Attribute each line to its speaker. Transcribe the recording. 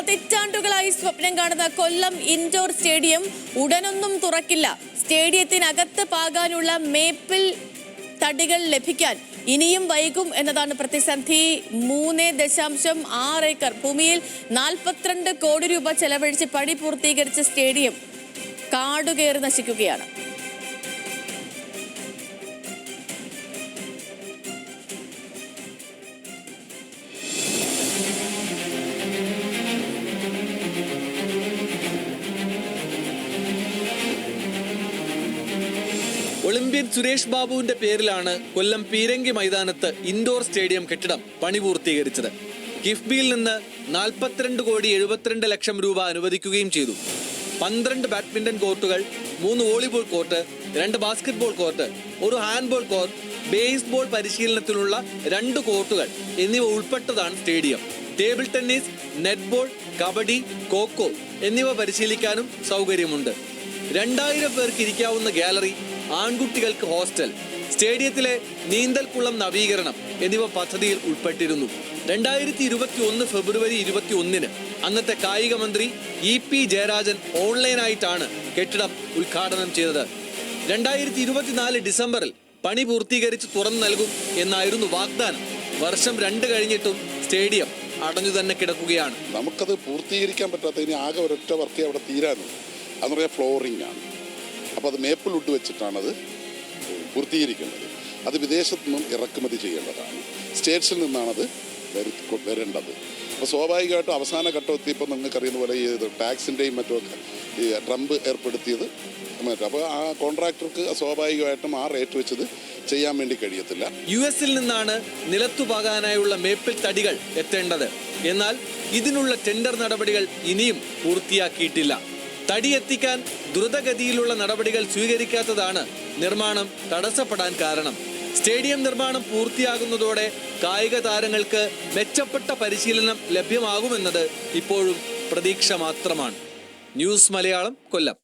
Speaker 1: പതിറ്റാണ്ടുകളായി സ്വപ്നം കാണുന്ന കൊല്ലം ഇൻഡോർ സ്റ്റേഡിയം ഉടനൊന്നും തുറക്കില്ല. സ്റ്റേഡിയത്തിനകത്ത് പാകാനുള്ള മേപ്പിൾ തടികൾ ലഭിക്കാൻ ഇനിയും വൈകും എന്നതാണ് പ്രതിസന്ധി. 3.6 ഏക്കർ ഭൂമിയിൽ 42 കോടി രൂപ ചെലവഴിച്ച് പണി പൂർത്തീകരിച്ച സ്റ്റേഡിയം കാടുകയറി നശിക്കുകയാണ്.
Speaker 2: ഒളിമ്പ്യൻ സുരേഷ് ബാബുവിന്റെ പേരിലാണ് കൊല്ലം പീരങ്കി മൈതാനത്ത് ഇൻഡോർ സ്റ്റേഡിയം കെട്ടിടം പണി പൂർത്തീകരിച്ചത്. കിഫ്ബിയിൽ നിന്ന് 42.72 ലക്ഷം രൂപ അനുവദിക്കുകയും ചെയ്തു. 12 ബാഡ്മിന്റൺ കോർട്ടുകൾ, 3 volleyball court, 2 basketball court, 1 handball court, baseball പരിശീലനത്തിനുള്ള 2 കോർട്ടുകൾ എന്നിവ ഉൾപ്പെട്ടതാണ് stadium. Table tennis, netball, kabaddi, kho kho എന്നിവ പരിശീലിക്കാനും സൗകര്യമുണ്ട്. 2000 പേർക്ക് ഇരിക്കാവുന്ന ഗാലറി, ആൺകുട്ടികൾക്ക് ഹോസ്റ്റൽ, സ്റ്റേഡിയത്തിലെ നീന്തൽക്കുളം നവീകരണം എന്നിവ പദ്ധതിയിൽ ഉൾപ്പെട്ടിരുന്നു. 2021 ഫെബ്രുവരി 21 അന്നത്തെ കായിക മന്ത്രി EP ജയരാജൻ ഓൺലൈനായിട്ടാണ് കെട്ടിടം ഉദ്ഘാടനം ചെയ്തത്. 2024 ഡിസംബറിൽ പണി പൂർത്തീകരിച്ച് തുറന്നു നൽകും എന്നായിരുന്നു വാഗ്ദാനം. വർഷം 2 കഴിഞ്ഞിട്ടും സ്റ്റേഡിയം അടഞ്ഞു തന്നെ കിടക്കുകയാണ്.
Speaker 3: നമുക്കത് പൂർത്തീകരിക്കാൻ പറ്റാത്തതിന് ആകെ ഒരൊറ്റ വർക്കേ അവിടെ തീരാനുള്ളൂ. അതെന്ന് പറഞ്ഞാൽ ഫ്ലോറിംഗ് ആണ്. അപ്പോൾ അത് മേപ്പിൾ വുഡ് വെച്ചിട്ടാണ് അത് പൂർത്തീകരിക്കുന്നത്. അത് വിദേശത്തു നിന്നും ഇറക്കുമതി ചെയ്യേണ്ടതാണ്. സ്റ്റേറ്റ്സിൽ നിന്നാണത് വരേണ്ടത്. അപ്പോൾ സ്വാഭാവികമായിട്ടും അവസാന ഘട്ടം എത്തിയപ്പോൾ നിങ്ങൾക്കറിയുന്ന പോലെ ഈ ടാക്സിൻ്റെയും മറ്റുമൊക്കെ ഈ ട്രംപ് ഏർപ്പെടുത്തിയത് അപ്പോൾ ആ കോൺട്രാക്ടർക്ക് സ്വാഭാവികമായിട്ടും ആ റേറ്റ് വെച്ചത് ചെയ്യാൻ വേണ്ടി കഴിയത്തില്ല.
Speaker 2: US നിന്നാണ് നിലത്തുപാകാനായുള്ള മേപ്പിൾ തടികൾ എത്തേണ്ടത്. എന്നാൽ ഇതിനുള്ള ടെൻഡർ നടപടികൾ ഇനിയും പൂർത്തിയാക്കിയിട്ടില്ല. തടി എത്തിക്കാൻ ദ്രുതഗതിയിലുള്ള നടപടികൾ സ്വീകരിക്കാത്തതാണ് നിർമ്മാണം തടസ്സപ്പെടാൻ കാരണം. സ്റ്റേഡിയം നിർമ്മാണം പൂർത്തിയാകുന്നതോടെ കായിക താരങ്ങൾക്ക് മെച്ചപ്പെട്ട പരിശീലനം ലഭ്യമാകുമെന്നത് ഇപ്പോഴും പ്രതീക്ഷ മാത്രമാണ്. ന്യൂസ് മലയാളം, കൊല്ലം.